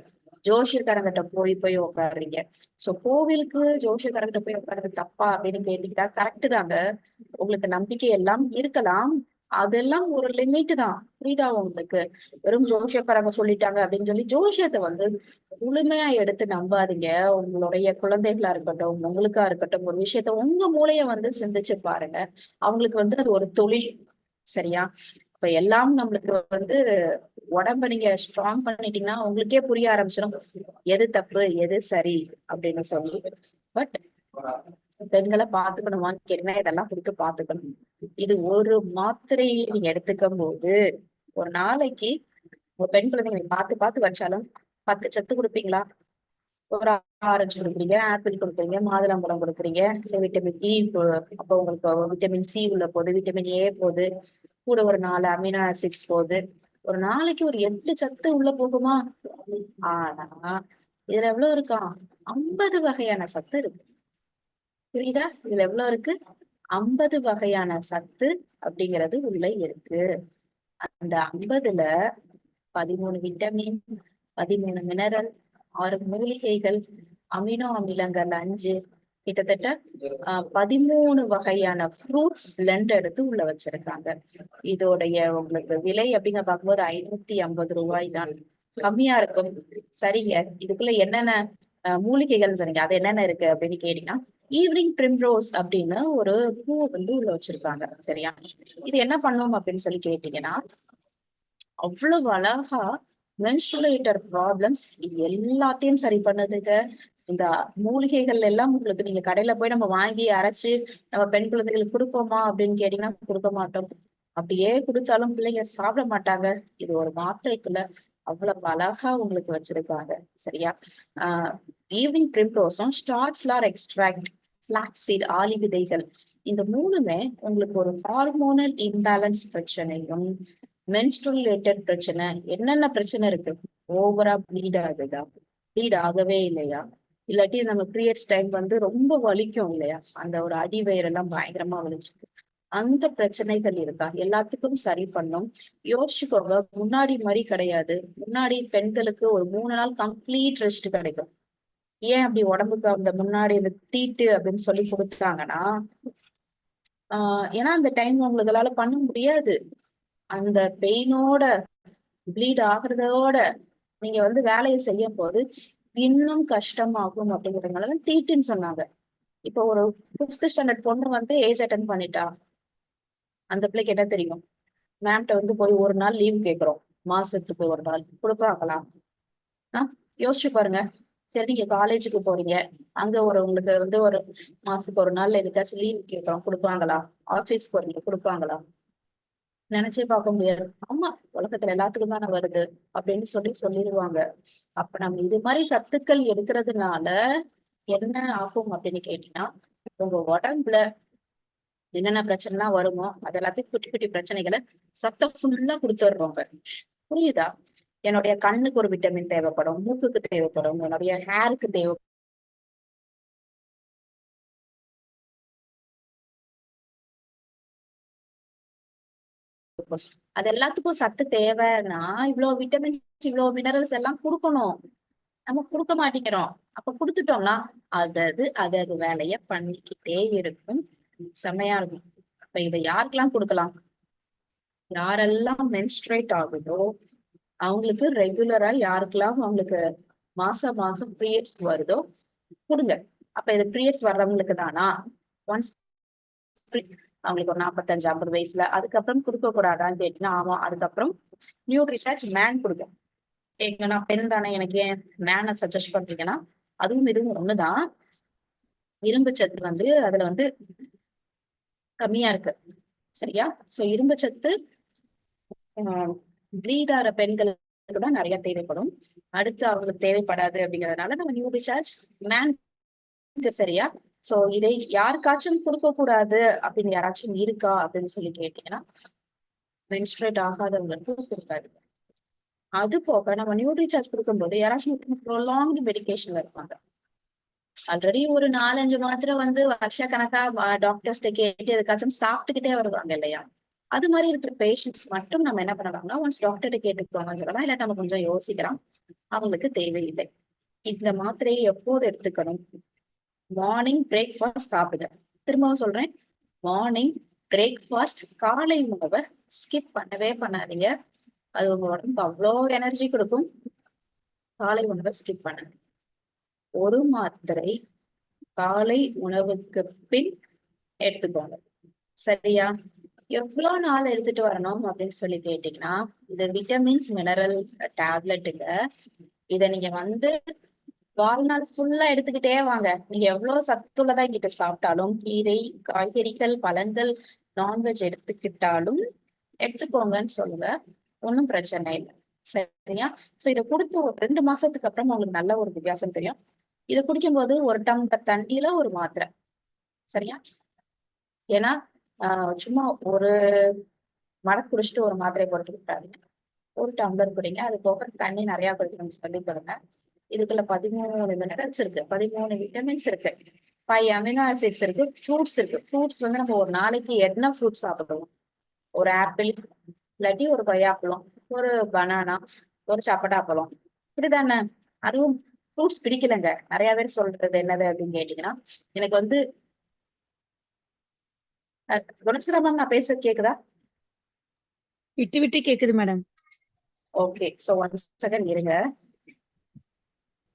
[SPEAKER 1] ஜோசியக்காரங்கிட்ட போய் உட்காடுறீங்க. சோ கோவிலுக்கு ஜோசியக்காரங்கிட்ட போய் உட்கார்றது தப்பா அப்படின்னு கேட்டீங்கன்னா கரெக்ட் தாங்க. உங்களுக்கு நம்பிக்கை எல்லாம் இருக்கலாம், அதெல்லாம் ஒரு லிமிட் தான். புரியுதா உங்களுக்கு? வெறும் ஜோசியக்காரங்க சொல்லிட்டாங்க அப்படின்னு சொல்லி ஜோசியத்தை வந்து முழுமையா எடுத்து நம்பாதீங்க. உங்களுடைய குழந்தைகளா இருக்கட்டும், உங்களுக்கா இருக்கட்டும், ஒரு விஷயத்த உங்க மூளைய வந்து சிந்திச்சு பாருங்க. அவங்களுக்கு வந்து அது ஒரு தொழில். சரியா? இப்ப எல்லாம் நம்மளுக்கு வந்து உடம்ப நீங்க ஸ்ட்ராங் பண்ணிட்டீங்கன்னா உங்களுக்கே புரிய ஆரம்பிச்சிடும் எது தப்பு எது சரி அப்படின்னு சொல்லி. பட் பெண்களை பாத்துக்கணுமான்னு கேட்டீங்கன்னா இதெல்லாம் கொடுத்து பாத்துக்கணும். இது ஒரு மாத்திரையை நீங்க எடுத்துக்கும் போது ஒரு நாளைக்கு ஒரு பெண் குழந்தைங்களை பார்த்து வச்சாலும் 10 சத்து கொடுப்பீங்களா? ஒரு ஆரஞ்சு கொடுக்குறீங்க, ஆப்பிள் கொடுக்குறீங்க, மாதுளம்பழம் கொடுக்குறீங்க, விட்டமின் டி, அப்ப உங்களுக்கு விட்டமின் சி உள்ள போகுது, விட்டமின் ஏ போகுது, கூட ஒரு 4 அமினோ ஆசிட்ஸ் போகுது. ஒரு நாளைக்கு ஒரு 8 சத்து உள்ள போகுமா? ஆனா இதுல எவ்வளவு இருக்கா? 50 வகையான சத்து இருக்கு. புரியுதா? இதுல எவ்வளவு இருக்கு? 50 வகையான சத்து அப்படிங்கிறது உள்ள இருக்கு. அந்த 50ல 13 விட்டமின், 13 மினரல், 6 மூலிகைகள், அமினோ அமிலங்கள் 5, கிட்டத்தட்ட 13 வகையான ஃப்ரூட்ஸ் பிளெண்ட் எடுத்து உள்ள வச்சிருக்காங்க. இதோடைய உங்களுக்கு விலை அப்படிங்க பார்க்கும்போது 550 ரூபாய் தான், கம்மியா இருக்கும். சரிங்க, இதுக்குள்ள என்னென்ன மூலிகைகள் சொன்னீங்க, அது என்னென்ன இருக்கு அப்படின்னு கேட்டீங்கன்னா ஈவினிங் பிரிம்ரோஸ் அப்படின்னு ஒரு பூ வந்து உள்ள வச்சிருக்காங்க. சரியா? இது என்ன பண்ணும் அப்படின்னு சொல்லி கேட்டீங்கன்னா அவ்வளவு அழகா மென்ஸ்ட்ருலேட்டர் ப்ராப்ளம்ஸ் இது எல்லாத்தையும் சரி பண்ணுதுங்க. இந்த மூலிகைகள் எல்லாம் உங்களுக்கு நீங்க கடையில போய் நம்ம வாங்கி அரைச்சு நம்ம பெண் குழந்தைகளுக்கு கொடுப்போமா அப்படின்னு கேட்டீங்கன்னா கொடுக்க மாட்டோம். அப்படியே கொடுத்தாலும் பிள்ளைங்க சாப்பிட மாட்டாங்க. இது ஒரு மாத்திரைக்குள்ள அவ்வளவு அழகா உங்களுக்கு வச்சிருக்காங்க. சரியா? ஈவினிங் பிரிம்ரோஸும் ஸ்டார்ச்லார் எக்ஸ்ட்ராக்ட், பிளாக்ஸீட், ஆலி விதைகள், இந்த மூணுமே உங்களுக்கு ஒரு ஹார்மோனல் இம்பேலன்ஸ் பிரச்சனையும், மென்ஸ்ட்ருலேட்டட் பிரச்சனை, என்னென்ன பிரச்சனை இருக்கு, ஓவரா ப்ளீட் ஆகுதா, ப்ளீட் ஆகவே இல்லையா, இல்லாட்டி நம்ம பீரியட்ஸ் டைம் வந்து ரொம்ப வலிக்கும் இல்லையா, அந்த ஒரு அடி வயிறெல்லாம் பயங்கரமா வலிச்சிருக்கு, அந்த பிரச்சனைகள் இருக்கா, எல்லாத்துக்கும் சரி பண்ணும். யோசிச்சுக்கோங்க, முன்னாடி மாதிரி கிடையாது. முன்னாடி பெண்களுக்கு ஒரு 3 நாள் கம்ப்ளீட் ரெஸ்ட் கிடைக்கும். ஏன் அப்படி உடம்புக்கு அந்த முன்னாடி இந்த தீட்டு அப்படின்னு சொல்லி கொடுத்தாங்கன்னா ஏன்னா அந்த டைம் உங்களுக்களால பண்ண முடியாது. அந்த பெயினோட ப்ளீட் ஆகுறதோட நீங்க வந்து வேலையை செய்யும் போது இன்னும் கஷ்டமாகும் அப்படிங்கிறதுனால தீட்டுன்னு சொன்னாங்க. இப்ப ஒரு 5th ஸ்டாண்டர்ட் பொண்ணு வந்து ஏஜ் அட்டன் பண்ணிட்டா, அந்த பிள்ளைக்கு என்ன தெரியும்? மேம்கிட்ட வந்து போய் ஒரு நாள் லீவ் கேட்கிறோம், மாசத்துக்கு ஒரு நாள் கொடுப்பாங்களா? யோசிச்சு பாருங்க. சரி, நீங்க காலேஜுக்கு போறீங்க, அங்க உங்களுக்கு வந்து ஒரு மாசத்துக்கு ஒரு நாள் எதுக்காச்சும் லீவ் கேட்கறோம், கொடுப்பாங்களா? ஆபீஸ் போறீங்க, கொடுப்பாங்களா? நினைச்சே பார்க்க முடியாது. ஆமா, உலகத்துல எல்லாத்துக்கும் தானே வருது அப்படின்னு சொல்லிடுவாங்க. அப்ப நம்ம இது மாதிரி சத்துக்கள் எடுக்கிறதுனால என்ன ஆகும் அப்படின்னு கேட்டீங்கன்னா உங்க உடம்புல என்னென்ன பிரச்சனைலாம் வருமோ அது எல்லாத்தையும் குட்டி குட்டி பிரச்சனைகளை சத்தம் ஃபுல்லா கொடுத்துடுறோங்க. புரியுதா? என்னுடைய கண்ணுக்கு ஒரு விட்டமின் தேவைப்படும், மூக்குக்கு தேவைப்படும், என்னுடைய ஹேருக்கு தேவை, அது எல்லாத்துக்கும் சத்து தேவைன்னா இவ்வளவு விட்டமின்ஸ் இவ்வளவு மினரல்ஸ் எல்லாம் கொடுக்கணும். நம்ம கொடுக்க மாட்டேங்கிறோம். அப்ப கொடுத்துட்டோம்னா அது வேலைய பண்ணிக்கிட்டே இருக்கும். செம்மையா இருக்கும். அப்ப இதை யாருக்கெல்லாம் கொடுக்கலாம்? யாரெல்லாம் மென்ஸ்ட்ரேட் ஆகுதோ அவங்களுக்கு ரெகுலரா, யாருக்கெல்லாம் அவங்களுக்கு மாசம் மாசம் பீரியட்ஸ் வருதோ கொடுங்க. அப்ப இது பீரியட்ஸ் வர்றவங்களுக்கு தானா? ஒன்ஸ் அவங்களுக்கு ஒரு 45-50 வயசுல அதுக்கப்புறம் கொடுக்க கூடாதான்னு கேட்டீங்கன்னா ஆமா. அதுக்கப்புறம் நியூட்ரிசார்ஜ் மேன் கொடுங்க. எங்க நான் பெண் தானே, எனக்கு ஏன் மேனை சஜஸ்ட் பண்றீங்கன்னா அதுவும் இதுவும் ஒண்ணுதான். இரும்பு சத்து வந்து அதுல வந்து கம்மியா இருக்கு. சரியா? சோ இரும்பு சத்து ப்ளீட் ஆகிற பெண்களுக்கு தான் நிறைய தேவைப்படும். அடுத்து அவங்களுக்கு தேவைப்படாது அப்படிங்கறதுனால நம்ம நியூ டிசார்ஜ் மேன். சரியா? சோ இதை யாருக்காச்சும் கொடுக்க கூடாது அப்படின்னு யாராச்சும் இருக்கா அப்படின்னு சொல்லி கேட்டீங்கன்னா மென்ஸ்ட்ரேட் ஆகாதவங்களுக்கு கொடுக்காது. அது போக நம்ம நியூ டிசார்ஜ் கொடுக்கும்போது யாராச்சும் ப்ரொலாங்டு மெடிகேஷன்ல இருப்பாங்க. ஆல்ரெடி ஒரு 4-5 மாத்திரை வந்து வருஷ கணக்கா டாக்டர்ஸ்ட கேட்டு எதுக்காச்சும் சாப்பிட்டுக்கிட்டே வருவாங்க இல்லையா? அது மாதிரி இருக்கிற பேஷண்ட்ஸ் மட்டும் நம்ம என்ன பண்ணலாம்னா ஒன்ஸ் டாக்டர்கிட்ட கேட்டுக்கோங்கன்னு சொல்லலாம். இல்லாட்டி நம்ம கொஞ்சம் யோசிக்கலாம், அவங்களுக்கு தேவையில்லை. இந்த மாத்திரையை எப்போது எடுத்துக்கணும்? மார்னிங் பிரேக்ஃபாஸ்ட் சாப்பிடுங்க. திரும்பவும் சொல்றேன், மார்னிங் பிரேக்ஃபாஸ்ட் காலை உணவை ஸ்கிப் பண்ணவே பண்ணாதீங்க. அது உங்க உடம்புக்கு அவ்வளோ எனர்ஜி கொடுக்கும். காலை உணவை ஸ்கிப் பண்ணுங்க. ஒரு மாத்திரை காலை உணவுக்கு பின் எடுத்துக்கோங்க. சரியா? எவ்வளவு நாள் எடுத்துட்டு வரணும் அப்படின்னு சொல்லி கேட்டீங்கன்னா இது விட்டமின்ஸ் மினரல் டேப்லெட்டுங்க. இத நீங்க வந்து வாழ்நாள் ஃபுல்லா எடுத்துக்கிட்டே வாங்க. நீங்க எவ்வளவு சத்துள்ளதா கிட்ட சாப்பிட்டாலும், கீரை, காய்கறிகள், பழங்கள், நான்வெஜ் எடுத்துக்கிட்டாலும் எடுத்துக்கோங்கன்னு சொல்லுங்க. ஒன்னும் பிரச்சனை இல்லை. சரியா? சோ இதை கொடுத்து ஒரு 2 மாசத்துக்கு அப்புறம் உங்களுக்கு நல்ல ஒரு வித்தியாசம் தெரியும். இதை குடிக்கும்போது ஒரு டம்ளர் தண்ணியில ஒரு மாத்திரை. சரியா? ஏன்னா சும்மா ஒரு மடக்கு குடிச்சிட்டு ஒரு மாத்திரை போட்டு விட்டாருங்க. ஒரு டம்ளர் குடிங்க. அது போக தண்ணி நிறைய குடிக்கணும்னு சொல்லி தருங்க. இதுக்குள்ள 13 மினரல்ஸ் இருக்கு, 13 விட்டமின்ஸ் இருக்கு, 5 அமினோ ஆசிட்ஸ் இருக்கு, ஃப்ரூட்ஸ் இருக்கு. ஃப்ரூட்ஸ் வந்து நம்ம ஒரு நாளைக்கு என்ன ஃப்ரூட்ஸ் சாப்பிடுவோம்? ஒரு ஆப்பிள், இல்லாட்டி ஒரு கொய்யாப்பழம், ஒரு பனானா, ஒரு சப்பட்டாப்பழம், இப்படிதானே? அதுவும் ஃப்ரூட்ஸ் பிடிக்கலங்க. நிறைய பேர் சொல்றது என்னது அப்படின்னு கேட்டீங்கன்னா எனக்கு வந்து குணசிலா மேம் நான் பேசுறது கேக்குதா?
[SPEAKER 2] விட்டு விட்டு கேக்குது மேடம்.
[SPEAKER 1] ஓகே, சோ 1 செகண்ட் இருங்க.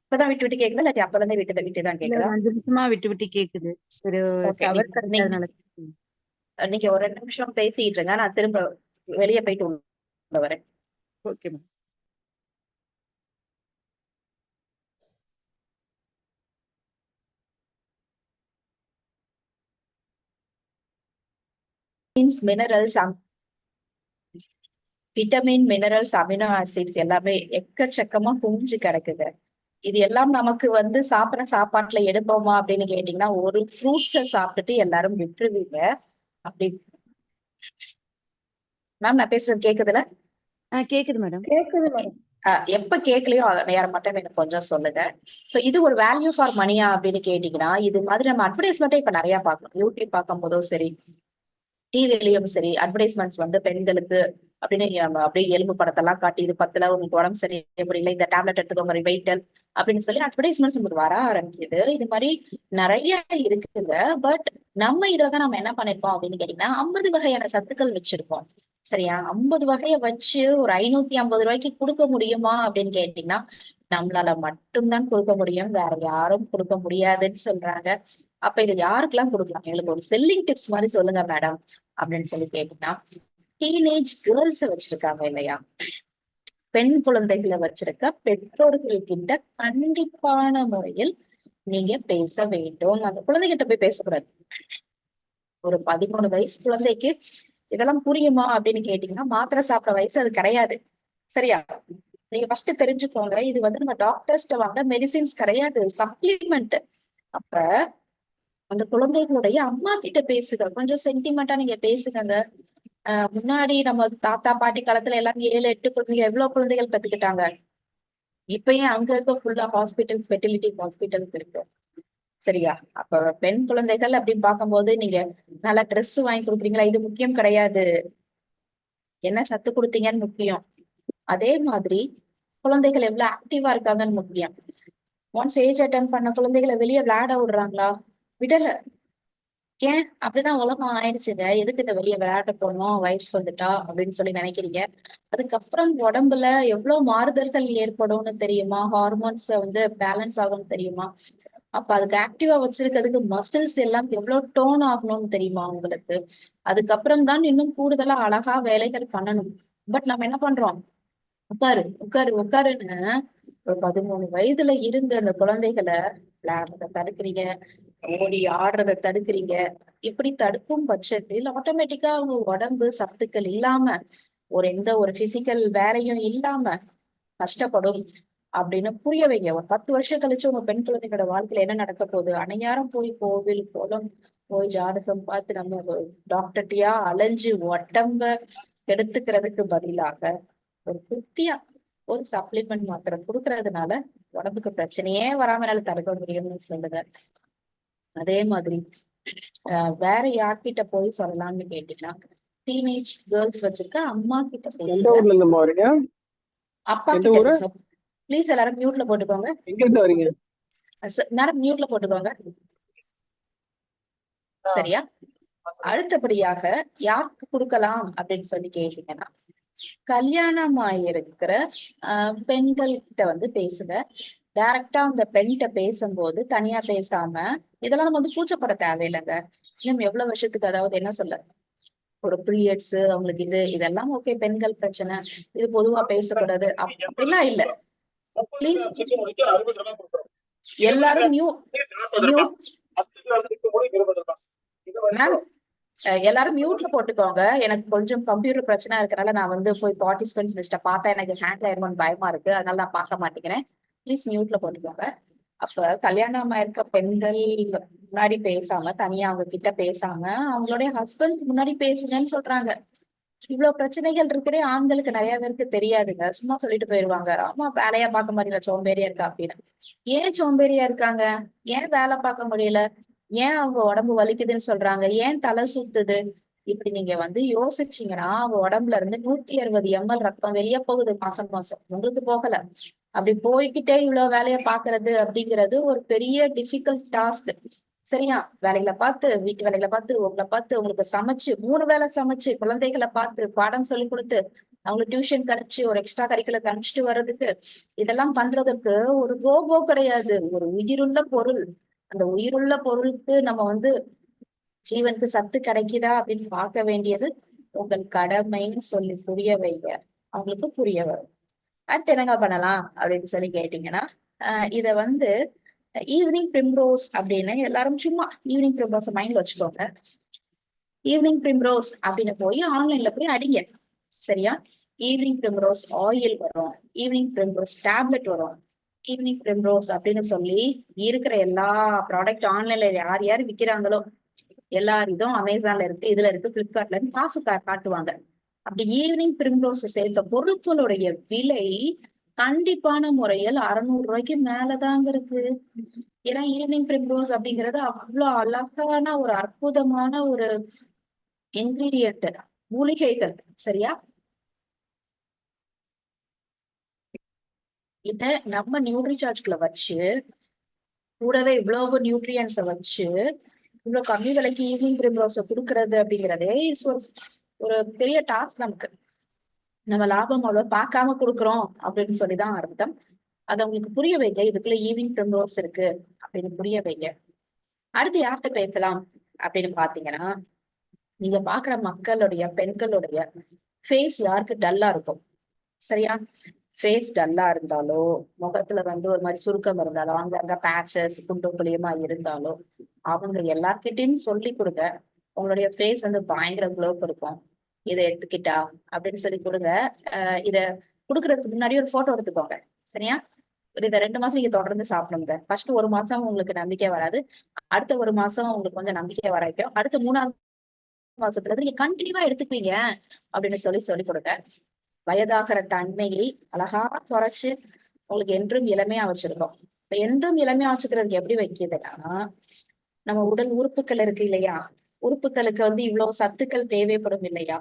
[SPEAKER 1] இப்பதான் விட்டு விட்டு கேக்குதா இல்லாட்டி அப்பல இருந்தே விட்டு விட்டுதான்
[SPEAKER 2] இல்ல
[SPEAKER 1] கேக்குதா?
[SPEAKER 2] 2 நிமிஷமா விட்டு விட்டு கேக்குது. சரி,
[SPEAKER 1] ஓகே,
[SPEAKER 2] டவர் கிடைக்காதனால.
[SPEAKER 1] நீங்க ஒரு 2 நிமிஷம் பேசிட்டு இருங்க, நான் திரும்ப வெளியே போயிட்டு உள்ள வரேன்.
[SPEAKER 2] Okay ma'am.
[SPEAKER 1] Minerals, vitamin, minerals, amino acids எல்லாமே எக்கச்சக்கமா குஞ்சு கிடக்குது. இது எல்லாம் நமக்கு வந்து சாப்பிட சாப்பாட்டுல எடுப்போமா அப்படின்னு கேட்டீங்கன்னா ஒரு ஃப்ரூட்ஸ சாப்பிட்டுட்டு எல்லாரும் விட்டுருவீங்க. அப்படி மேம் நான் பேசுறது கேக்குதுல?
[SPEAKER 2] கேக்குது மேடம்.
[SPEAKER 1] எப்ப கேட்கலையோ அத நேரம் மட்டும் எனக்கு கொஞ்சம் சொல்லுங்க. சோ இது ஒரு வேல்யூ ஃபார் மணியா அப்படின்னு கேட்டீங்கன்னா இது மாதிரி நம்ம அட்வர்டைஸ்மெண்ட்டே இப்ப நிறைய பார்க்கணும். யூடியூப் பார்க்கும் போதும் சரி, டிவிலயும் சரி, அட்வர்டைஸ்மெண்ட்ஸ் வந்து பெண்களுக்கு அப்படின்னு அப்படியே எலும்பு படத்தெல்லாம் காட்டி இது 10ல உங்களுக்கு உடம்பு சரி முடியல, இந்த டேப்லெட் எடுத்துக்கோங்க ரிவைட்டல் அப்படின்னு சொல்லி அட்வர்டைஸ்மெண்ட்ஸ் உங்களுக்கு வர ஆரம்பிக்குது. இது மாதிரி நிறைய இருக்குங்க. பட் நம்ம இதுலதான் நம்ம என்ன பண்ணிருக்கோம் அப்படின்னு கேட்டீங்கன்னா 50 வகையான சத்துக்கள் வச்சிருக்கோம். சரியா? 50 வகையை வச்சு ஒரு 550 ரூபாய்க்கு கொடுக்க முடியுமா அப்படின்னு கேட்டீங்கன்னா நம்மளால மட்டும்தான் கொடுக்க முடியும், வேற யாரும் கொடுக்க முடியாதுன்னு சொல்றாங்க. அப்ப இது யாருக்கெல்லாம் கொடுக்கலாம்? எங்களுக்கு ஒரு செல்லிங் டிப்ஸ் மாதிரி சொல்லுங்க மேடம் அப்படின்னு சொல்லி கேட்டீங்கன்னா டீனேஜ் கேர்ள்ஸ் வச்சிருக்காங்க இல்லையா, பெண் குழந்தைகளை வச்சிருக்க பெற்றோர்கள் கிட்ட கண்டிப்பான முறையில் நீங்க பேச வேண்டும். அந்த குழந்தைகிட்ட போய் பேசக்கூடாது. ஒரு 13 வயசு குழந்தைக்கு இதெல்லாம் புரியுமா அப்படின்னு கேட்டீங்கன்னா மாத்திரை சாப்பிட வயசு அது கிடையாது. சரியா? நீங்க ஃபர்ஸ்ட் தெரிஞ்சுக்கோங்க, இது வந்து நம்ம டாக்டர்ஸ்ட வாங்க மெடிசின்ஸ் கிடையாது, சப்ளிமெண்ட். அப்ப அந்த குழந்தைகளுடைய அம்மா கிட்ட பேசுங்க, கொஞ்சம் சென்டிமெண்டா நீங்க பேசுங்க. முன்னாடி நம்ம தாத்தா பாட்டி காலத்துல எல்லாம் 7 8 குழந்தைங்க எவ்வளவு குழந்தைகள் பெத்துக்கிட்டாங்க. இப்பயும் அங்க இருக்க ஃபுல்லா ஹாஸ்பிட்டல்ஸ், ஃபெர்டிலிட்டி ஹாஸ்பிட்டல்ஸ் இருக்கு. சரியா? அப்ப பெண் குழந்தைகள் அப்படின்னு பார்க்கும்போது நீங்க நல்லா ட்ரெஸ் வாங்கி கொடுக்குறீங்களா, இது முக்கியம் கிடையாது. என்ன சத்து கொடுத்தீங்கன்னு முக்கியம். அதே மாதிரி குழந்தைகள் எவ்வளவு ஆக்டிவா இருக்காங்கன்னு முக்கியம். ஒன்ஸ் ஏஜ் அட்டன் பண்ண குழந்தைகளை வெளியே விளையாட விடுறாங்களா? விடல. ஏன்? அப்படிதான் உலகம் ஆயிடுச்சுங்க. எதுக்கு இந்த வெளியே விளையாட போகணும் வயசுக்கு வந்துட்டா அப்படின்னு சொல்லி நினைக்கிறீங்க. அதுக்கப்புறம் உடம்புல எவ்வளவு மாறுதல்கள் ஏற்படும்னு தெரியுமா? ஹார்மோன்ஸ் வந்து பேலன்ஸ் ஆகும்னு தெரியுமா? அப்ப அதுக்கு ஆக்டிவா வச்சிருக்கிறதுக்கு மசில்ஸ் எல்லாம் எவ்வளவு டோன் ஆகணும்னு தெரியுமா உங்களுக்கு? அதுக்கப்புறம் தான் இன்னும் கூடுதலா அழகா வேலைகள் பண்ணணும். பட் நம்ம என்ன பண்றோம்? உட்காரு உட்காரு உட்காருன்னு ஒரு 13 வயதுல இருந்து அந்த குழந்தைகளை விளையாடுறத தடுக்கிறீங்க, ஓடி ஆடுறத தடுக்கிறீங்க. இப்படி தடுக்கும் பட்சத்தில் ஆட்டோமேட்டிக்கா அவங்க உடம்பு சத்துக்கள் இல்லாம எந்த ஒரு பிசிக்கல் வேலையும் இல்லாம கஷ்டப்படும் அப்படின்னு புரிய வைங்க. ஒரு 10 வருஷம் கழிச்சு உங்க பெண் குழந்தைகளோட வாழ்க்கையில என்ன நடக்க போகுது? அனையாரம் போய் கோவில் குளம் போய் ஜாதகம் பார்த்து நம்ம டாக்டர்ட்டியா அலைஞ்சு உடம்ப கெடுத்துக்கிறதுக்கு பதிலாக ஒரு குட்டியா ஒரு சப்ளிமெண்ட் மாத்திரை கொடுக்கறதுனால உடம்புக்கு பிரச்சனையே வராம என்னால தடுக்க முடியும்னு சொல்லுங்க. அதே மாதிரி வேற யார்கிட்ட போய் சொல்லலாம்னு கேட்டீங்கன்னா, டீனேஜ் கேர்ள்ஸ் வச்சிருக்க அம்மா கிட்ட
[SPEAKER 3] எந்த
[SPEAKER 1] பேசுங்க,
[SPEAKER 3] ஊர்ல இருந்து வரீங்க?
[SPEAKER 1] அப்பா
[SPEAKER 3] எந்த
[SPEAKER 1] கிட்ட
[SPEAKER 3] ஊரு?
[SPEAKER 1] பேசுங்க. ப்ளீஸ் எல்லாரும் மியூட்ல போட்டுக்கோங்க.
[SPEAKER 3] எங்க இருந்து வரீங்க?
[SPEAKER 1] மேடம் மியூட்ல போட்டுக்கோங்க. சரியா? அடுத்தபடியாக யாருக்கு கொடுக்கலாம் அப்படின்னு சொல்லி கேட்டீங்கன்னா, கல்யாணம் ஆயிருக்கிற பெண்கள் கிட்ட வந்து பேசுங்க. டைரக்டா அந்த பெண்கிட்ட பேசும்போது தனியா பேசாம, இதெல்லாம் நம்ம வந்து கூச்சப்பட தேவையில்லைங்க. இன்னும் எவ்வளவு வருஷத்துக்கு, அதாவது என்ன சொல்ல, ஒரு பீரியட்ஸ் அவங்களுக்கு இதெல்லாம் ஓகே, பெண்கள் பிரச்சனை, இது பொதுவா பேசக்கூடாது அப்படிலாம் இல்ல. ப்ளீஸ் எல்லாரும் மேம் எல்லாரும் மியூட்ல போட்டுக்கோங்க. எனக்கு கொஞ்சம் கம்ப்யூட்டர் பிரச்சனை இருக்கனால நான் வந்து போய் பார்ட்டிசிபென்ட்ஸ் லிஸ்ட பார்த்தா எனக்கு ஹேண்ட் ஆயிருமோன்னு பயமா இருக்கு. அதனால நான் பார்க்க மாட்டேங்கிறேன். ப்ளீஸ் மியூட்ல போட்டுக்கோங்க. அப்ப கல்யாணம் ஆயிருக்க பெண்கள் முன்னாடி பேசாம, தனியா அவங்க கிட்ட பேசாம, அவங்களுடைய ஹஸ்பண்ட் முன்னாடி பேசுங்கன்னு சொல்றாங்க. இவ்வளவு பிரச்சனைகள் இருக்கிறே ஆண்களுக்கு நிறைய பேருக்கு தெரியாதுங்க. சும்மா சொல்லிட்டு போயிருவாங்க, ஆமா வேலையா பார்க்க முடியல, சோம்பேறியா இருக்கா அப்படின்னு. ஏன் சோம்பேறியா இருக்காங்க? ஏன் வேலை பார்க்க முடியல? ஏன் அவங்க உடம்பு வலிக்குதுன்னு சொல்றாங்க? ஏன் தலை சுத்துது? இப்படி நீங்க வந்து யோசிச்சீங்கன்னா அவங்க உடம்புல இருந்து 160 ml ரத்தம் வெளியே போகுது மாசம் மாசம். உங்களுக்கு போகல. அப்படி போய்கிட்டே இவ்வளவு வேலையை பாக்குறது அப்படிங்கிறது ஒரு பெரிய டிஃபிகல்ட் டாஸ்க். சரியா? வேலைகளை பார்த்து, வீட்டு வேலைகளை பார்த்து, உங்களை பார்த்து, உங்களுக்கு சமைச்சு 3 வேளை சமைச்சு, குழந்தைகளை பார்த்து, பாடம் சொல்லி கொடுத்து, அவங்களுக்கு டியூஷன் கழிச்சு, ஒரு எக்ஸ்ட்ரா கரிக்குலர் கழிச்சுட்டு வர்றதுக்கு, இதெல்லாம் பண்றதுக்கு ஒரு ரோபோ கிடையாது, ஒரு உயிருள்ள பொருள். அந்த உயிருள்ள பொருளுக்கு நம்ம வந்து ஜீவனுக்கு சத்து கிடைக்குதா அப்படின்னு பார்க்க வேண்டியது உங்கள் கடமைன்னு சொல்லி புரிய வைங்க. அவங்களுக்கு புரிய வரும். அடுத்து என்னங்க பண்ணலாம் அப்படின்னு சொல்லி கேட்டீங்கன்னா, இத வந்து ஈவினிங் பிரிம்ரோஸ் அப்படின்னு எல்லாரும் சும்மா ஈவினிங் பிரிம்ரோஸ் மைண்ட்ல வச்சுக்கோங்க. ஈவினிங் பிரிம்ரோஸ் அப்படின்னு போய் ஆன்லைன்ல போய் அடிங்க. சரியா? ஈவினிங் பிரிம்ரோஸ் ஆயில் வரும், ஈவினிங் பிரிம்ரோஸ் டேப்லெட் வரும், ஈவினிங் பிரிம்ரோஸ் அப்படின்னு சொல்லி இருக்கிற எல்லா ப்ராடக்ட் ஆன்லைன்ல யார் யார் விக்கிறாங்களோ எல்லா இதுவும் அமேசான்ல இருக்கு, இதுல இருக்கு, பிளிப்கார்ட்ல இருக்கு, காசு காட்டுவாங்க. அப்படி ஈவினிங் பிரிம்ரோஸ் சேர்த்த பொருட்களுடைய விலை கண்டிப்பான முறையில் 600 ரூபாய்க்கு மேலதாங்க இருக்கு. ஏன்னா ஈவினிங் பிரிம்ரோஸ் அப்படிங்கிறது அவ்வளவு அழகான ஒரு அற்புதமான ஒரு இன்கிரீடியன்ட், மூலிகைகள். சரியா? இத நம்ம நியூட்ரிசார்ஜ்குள்ள வச்சு, கூடவே இவ்வளவு நியூட்ரியன்ஸ வச்சு இவ்வளவு கம்மி விலைக்கு ஈவினிங் பிரிம்ரோஸ குடுக்கறது அப்படிங்கிறதே ஒரு பெரிய டாஸ்க் நமக்கு. நம்ம லாபம் அவ்வளவு பார்க்காம கொடுக்குறோம் அப்படின்னு சொல்லிதான் அர்த்தம். அதை உங்களுக்கு புரிய வைங்க. இதுக்குள்ள ஈவினிங் பிரிம்ரோஸ் இருக்கு அப்படின்னு புரிய வைங்க. அடுத்து யார்கிட்ட பேசலாம் அப்படின்னு பாத்தீங்கன்னா, நீங்க பாக்குற மக்களுடைய, பெண்களுடைய ஃபேஸ் யாருக்கு டல்லா இருக்கும்? சரியா? ஃபேஸ் டல்லா இருந்தாலோ, முகத்துல வந்து ஒரு மாதிரி சுருக்கம் இருந்தாலோ, அங்க பேச்சஸ் குண்டும் புளியமா இருந்தாலோ, அவங்க எல்லார்கிட்டையும் சொல்லி கொடுங்க. உங்களுடைய ஃபேஸ் வந்து பயங்கர க்ளோ கொடுக்கும், இதை எடுத்துக்கிட்டா அப்படின்னு சொல்லி கொடுங்க. இத குடுக்கறதுக்கு முன்னாடி ஒரு போட்டோ எடுத்துக்கோங்க. சரியா? இந்த 2 மாசம் நீங்க தொடர்ந்து சாப்பிடுங்க. ஃபர்ஸ்ட் 1 மாசம் உங்களுக்கு நம்பிக்கை வராது. அடுத்த 1 மாசம் உங்களுக்கு கொஞ்சம் நம்பிக்கை வர வைக்கும். அடுத்த 3ஆவது மாசத்துல இருந்து நீங்க கண்டினியூவா எடுத்துக்குவீங்க அப்படின்னு சொல்லிக் கொடுங்க. வயதாகிற தன்மையை அழகா குறைச்சு உங்களுக்கு என்றும் இளமையா வச்சிருக்கோம். இப்ப என்றும் இளமையா வச்சுக்கிறதுக்கு எப்படி வைக்கிறதுன்னா, நம்ம உடல் உறுப்புகள் இருக்கு இல்லையா, உறுப்புகளுக்கு இவ்வளவு சத்துக்கள் தேவைப்படும் இல்லையா,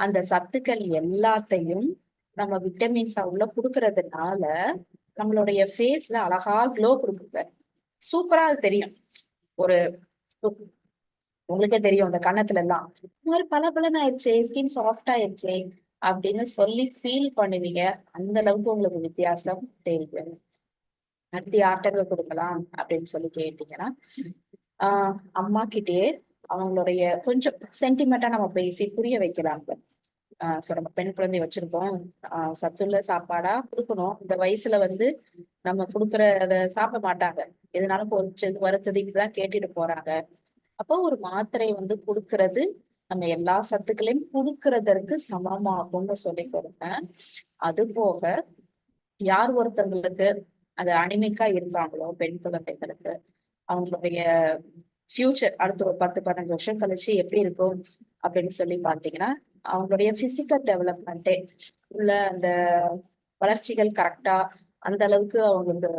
[SPEAKER 1] அந்த சத்துக்கள் எல்லாத்தையும் நம்ம விட்டமின்ஸா உள்ள குடுக்கறதுனால நம்மளுடைய ஃபேஸ்ல அழகா க்ளோ கொடுக்குங்க. சூப்பரா அது தெரியும். ஒரு உங்களுக்கே தெரியும் அந்த கன்னத்துல எல்லாம் இந்த மாதிரி பளபளன்னு ஆயிடுச்சே, ஸ்கின் சாஃப்ட் ஆயிடுச்சே அப்படின்னு சொல்லி ஃபீல் பண்ணுவீங்க. அந்த அளவுக்கு உங்களுக்கு வித்தியாசம் தெரியும். அடுத்து யார்கிட்ட கொடுக்கலாம் அப்படின்னு சொல்லி கேட்டீங்கன்னா, அம்மா கிட்டயே அவங்களுடைய கொஞ்சம் சென்டிமெண்டா நம்ம பேசி புரிய வைக்கலாம். நம்ம பெண் குழந்தை வச்சிருக்கோம், சத்துள்ள சாப்பாடா கொடுக்கணும். இந்த வயசுல நம்ம கொடுக்கறத சாப்பிட மாட்டாங்க, எதனாலும் பொறிச்சது வறுத்தது இப்படிதான் கேட்டுட்டு போறாங்க. அப்போ ஒரு மாத்திரை கொடுக்கறது நம்ம எல்லா சத்துக்களையும் கொடுக்கறதற்கு சமமாகும்னு சொல்லி கொடுப்பேன். அது போக யார் ஒருத்தவங்களுக்கு அது அனிமிக்கா இருக்காங்களோ பெண் குழந்தைகளுக்கு அவங்களுடைய ஃபியூச்சர் அடுத்த ஒரு 10-15 வருஷம் கழிச்சு எப்படி இருக்கும் அப்படின்னு சொல்லி பாத்தீங்கன்னா, அவங்களுடைய பிசிக்கல் டெவலப்மெண்ட்டே உள்ள அந்த வளர்ச்சிகள் கரெக்டா அந்த அளவுக்கு அவங்களுக்கு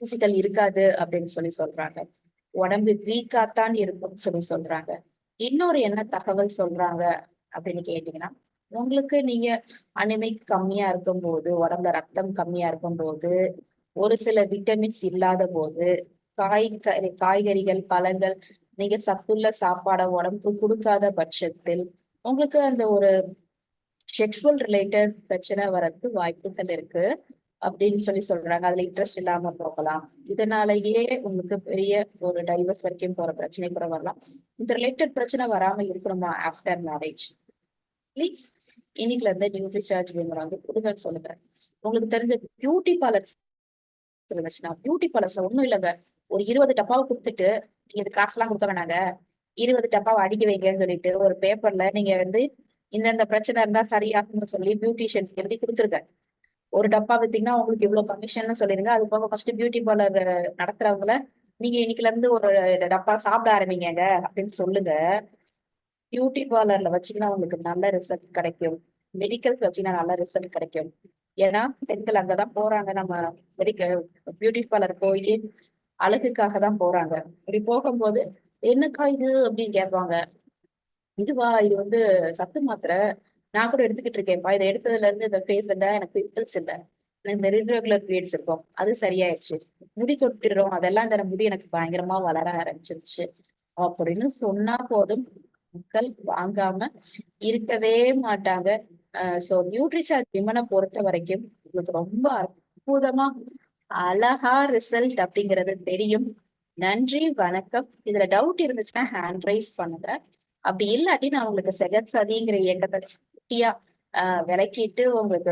[SPEAKER 1] பிசிக்கல் இருக்காது அப்படின்னு சொல்லி சொல்றாங்க. உடம்பு வீக்காத்தான் இருக்கும்னு சொல்லி சொல்றாங்க. இன்னொரு என்ன தகவல் சொல்றாங்க அப்படின்னு கேட்டீங்கன்னா, உங்களுக்கு நீங்க அனிமிக் கம்மியா இருக்கும் போது, உடம்புல ரத்தம் கம்மியா இருக்கும் போது, ஒரு சில விட்டமின்ஸ் இல்லாத போது, காய்கறிகள் பழங்கள் நீங்க சத்துள்ள சாப்பாட உடம்புக்கு கொடுக்காத பட்சத்தில் உங்களுக்கு அந்த ஒரு செக்ஷுவல் ரிலேட்டட் பிரச்சனை வரதுக்கு வாய்ப்புகள் இருக்கு அப்படின்னு சொல்லி சொல்றாங்க. அதுல இன்ட்ரெஸ்ட் இல்லாம போகலாம். இதனாலேயே உங்களுக்கு பெரிய ஒரு டைவர்ஸ் வரைக்கும் போற பிரச்சனை கூட வரலாம். இந்த ரிலேட்டட் பிரச்சனை வராம இருக்கணுமா ஆஃப்டர் மேரேஜ், ப்ளீஸ் இன்னைக்குல இருந்து நியூட்ரிசார்ஜ் விமன் கொடுங்கன்னு சொல்லுங்க. உங்களுக்கு தெரிஞ்ச பியூட்டி பார்லர்ஸ் இருந்துச்சுன்னா, பியூட்டி பார்லர்ஸ்ல ஒண்ணும் இல்லைங்க, ஒரு 20 டப்பாவை கொடுத்துட்டு நீங்க இது காசுலாம் கொடுக்க வேணாங்க, 20 டப்பாவை அடிக்க வைங்கன்னு சொல்லிட்டு ஒரு பேப்பர்ல நீங்க இந்தந்த பிரச்சனை இருந்தா சரியாகும்னு சொல்லி பியூட்டிஷியன்ஸ் எழுதி கொடுத்துருங்க. ஒரு டப்பா வித்தீங்கன்னா உங்களுக்கு இவ்வளவு கமிஷன் சொல்லிருங்க. அது போக ஃபர்ஸ்ட் பியூட்டி பார்லர் நடத்துறவங்கள நீங்க இன்னைக்குல இருந்து ஒரு டப்பா சாப்பிட ஆரம்பிங்க அப்படின்னு சொல்லுங்க. பியூட்டி பார்லர்ல வச்சீங்கன்னா உங்களுக்கு நல்ல ரிசல்ட் கிடைக்கும். மெடிக்கல்ஸ் வச்சீங்கன்னா நல்ல ரிசல்ட் கிடைக்கும். ஏன்னா பெண்கள் அங்கதான் போறாங்க, நம்ம மெடிக்கல் பியூட்டி பார்லர் போய் அழகுக்காக தான் போறாங்க. இப்படி போகும்போது என்னக்கா இது அப்படின்னு கேட்பாங்க. இதுவா, இது சத்து மாத்திரை, நான் கூட எடுத்துக்கிட்டு இருக்கேன்ப்பா, இதை எடுத்ததுல இருந்து இந்த ஃபேஸ்ல இருந்தா எனக்கு பிம்பிள்ஸ் இல்லை, எனக்கு இந்த இர்ரெகுலர் பீரியட்ஸ் இருக்கும், அது சரியாயிடுச்சு, முடி கொட்டிடுறோம், அதெல்லாம் இந்த முடி எனக்கு பயங்கரமா வளர ஆரம்பிச்சிருச்சு அப்படின்னு சொன்னா போதும், மக்கள் வாங்காம இருக்கவே மாட்டாங்க. சோ நியூட்ரிசார்ஜ் விமனை பொறுத்த வரைக்கும் உங்களுக்கு ரொம்ப அற்புதமா அழகா ரிசல்ட் அப்படிங்கிறது தெரியும். நன்றி, வணக்கம். இதுல டவுட் இருந்துச்சுன்னா ஹேண்ட் ரைஸ் பண்ணுங்க. அப்படி இல்லாட்டி நான் உங்களுக்கு செகத் சதிங்கிற இயக்கத்தை குட்டியா விளக்கிட்டு உங்களுக்கு